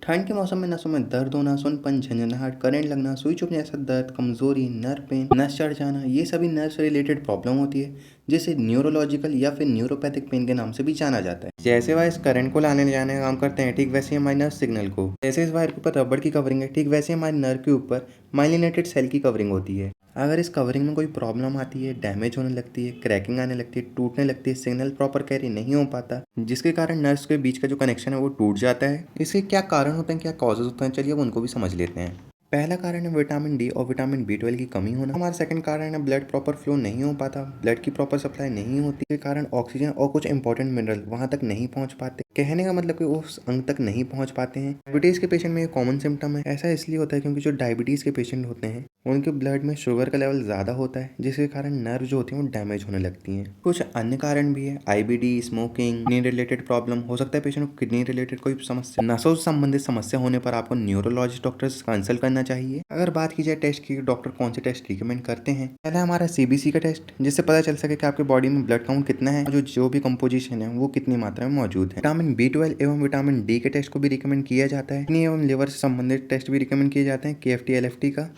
ठंड के मौसम में नसों में दर्द होना, सुनपन, झंझनाहट, करंट लगना, सुई चुभने जैसा दर्द, कमजोरी, नर्व पेन, नस चढ़ जाना, ये सभी नर्व से रिलेटेड प्रॉब्लम होती है जिसे न्यूरोलॉजिकल या फिर न्यूरोपैथिक पेन के नाम से भी जाना जाता है। जैसे वायर करंट को लाने ले जाने का काम करते हैं, ठीक वैसे ही हमारे नर्व सिग्नल को, जैसे इस वायर के ऊपर रबड़ की कवरिंग है, ठीक वैसे हमारे नर्व के ऊपर माइलिनेटेड सेल की कवरिंग होती है। अगर इस कवरिंग में कोई प्रॉब्लम आती है, डैमेज होने लगती है, क्रैकिंग आने लगती है, टूटने लगती है, सिग्नल प्रॉपर कैरी नहीं हो पाता, जिसके कारण नर्व्स के बीच का जो कनेक्शन है वो टूट जाता है। इसके क्या कारण होते हैं, क्या कॉजेज होते हैं, चलिए अब उनको भी समझ लेते हैं। पहला कारण है विटामिन डी और विटामिन B12 की कमी होना। हमारा सेकंड कारण है ब्लड प्रॉपर फ्लो नहीं हो पाता, ब्लड की प्रॉपर सप्लाई नहीं होती, के कारण ऑक्सीजन और कुछ इंपॉर्टेंट मिनरल वहां तक नहीं पहुंच पाते। कहने का मतलब कि उस अंग तक नहीं पहुंच पाते हैं। डायबिटीज के पेशेंट में ये कॉमन सिम्टम है। ऐसा इसलिए होता है क्योंकि जो डायबिटीज के पेशेंट होते हैं उनके ब्लड में शुगर का लेवल ज़्यादा होता है, जिसके कारण नर्व जो होती है वो डैमेज होने लगती हैं। कुछ अन्य कारण भी है, IBD, smoking, kidney related problem हो सकता है पेशेंट को किडनी रिलेटेड कोई समस्या, नसों से संबंधित समस्या होने पर आपको न्यूरोलॉजिस्ट डॉक्टर से कंसल्ट करना चाहिए। अगर बात की जाए टेस्ट की, डॉक्टर कौन से टेस्ट रिकमेंड करते हैं, पहला हमारा CBC का टेस्ट, जिससे पता चल सके कि आपके बॉडी में ब्लड काउंट कितना है और जो भी कंपोजिशन है वो कितनी मात्रा में मौजूद है। विटामिन B12 एवं विटामिन D के टेस्ट को भी रिकमेंड किया जाता है। किडनी एवं लिवर से संबंधित टेस्ट भी रिकमेंड किए जाते हैं, KFT, LFT का।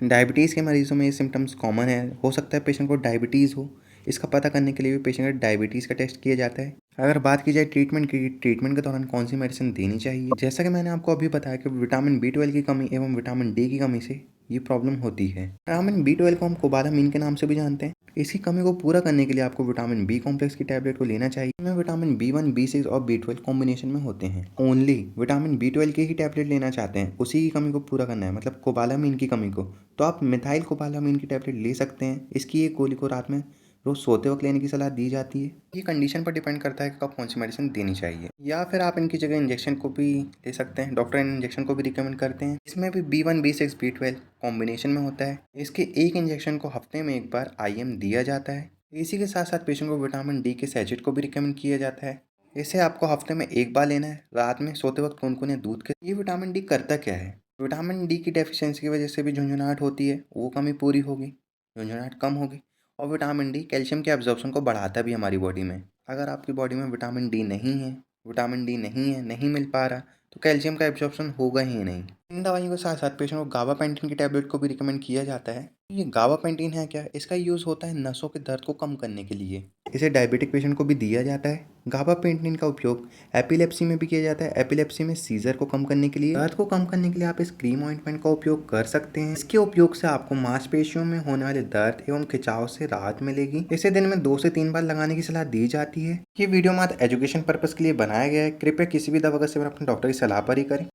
डायबिटीज़ के मरीजों में ये सिम्टम्स कॉमन है। हो सकता है पेशेंट को डायबिटीज़ हो, इसका पता करने के लिए भी पेशेंट का डायबिटीज़ का टेस्ट किया जाता है। अगर बात की जाए ट्रीटमेंट की, ट्रीटमेंट के दौरान कौन सी मेडिसिन देनी चाहिए, जैसा कि मैंने आपको अभी बताया कि विटामिन B12 की कमी एवं विटामिन D की कमी से ये प्रॉब्लम होती है। विटामिन B12 को हम कोबालामीन के नाम से भी जानते हैं। इसकी कमी को पूरा करने के लिए आपको विटामिन B कॉम्प्लेक्स की टैबलेट को लेना चाहिए। इसमें विटामिन B1, B6 और B12 कॉम्बिनेशन में होते हैं। ओनली विटामिन B12 की ही टैबलेट लेना चाहते हैं, उसी की कमी को पूरा करना है, मतलब कोबालामीन की कमी को, तो आप मिथाइल कोबालामीन की टैबलेट ले सकते हैं। इसकी एक गोली को रात में रोज सोते वक्त लेने की सलाह दी जाती है। ये कंडीशन पर डिपेंड करता है कि कब कौन सी मेडिसिन देनी चाहिए, या फिर आप इनकी जगह इंजेक्शन को भी ले सकते हैं। डॉक्टर इन इंजेक्शन को भी रिकमेंड करते हैं। इसमें भी B1, B6, B12 कॉम्बिनेशन में होता है। इसके एक इंजेक्शन को हफ्ते में एक बार IM दिया जाता है। इसी के साथ साथ पेशेंट को विटामिन D के सैचेट को भी रिकमेंड किया जाता है। इसे आपको हफ्ते में एक बार लेना है, रात में सोते वक्त कुनकुने दूध के। ये विटामिन D करता क्या है, विटामिन D की डेफिशिएंसी की वजह से भी झुंझुनाहट होती है, वो कमी पूरी होगी, झुंझुनाहट कम होगी। और विटामिन D कैल्शियम के एब्जॉर्प्शन को बढ़ाता भी हमारी बॉडी में। अगर आपकी बॉडी में विटामिन D नहीं है, नहीं मिल पा रहा, तो कैल्शियम का एब्जॉर्प्शन होगा ही नहीं। इन दवाइयों के साथ साथ पेशेंट को गाबापेंटिन की टैबलेट को भी रिकमेंड किया जाता है। ये गाबापेंटिन है क्या, इसका यूज़ होता है नसों के दर्द को कम करने के लिए। इसे डायबिटिक पेशेंट को भी दिया जाता है। गाबापेंटिन का उपयोग एपिलेप्सी में भी किया जाता है। एपिलेप्सी में सीजर को कम करने के लिए, दर्द को कम करने के लिए आप इस क्रीम ऑइंटमेंट का उपयोग कर सकते हैं। इसके उपयोग से आपको मांसपेशियों में होने वाले दर्द एवं खिंचाव से राहत मिलेगी। इसे दिन में 2 से 3 बार लगाने की सलाह दी जाती है। ये वीडियो मात्र एजुकेशन पर्पज के लिए बनाया गया है। कृपया किसी भी दवा का सेवन अपने डॉक्टर की सलाह पर ही करें।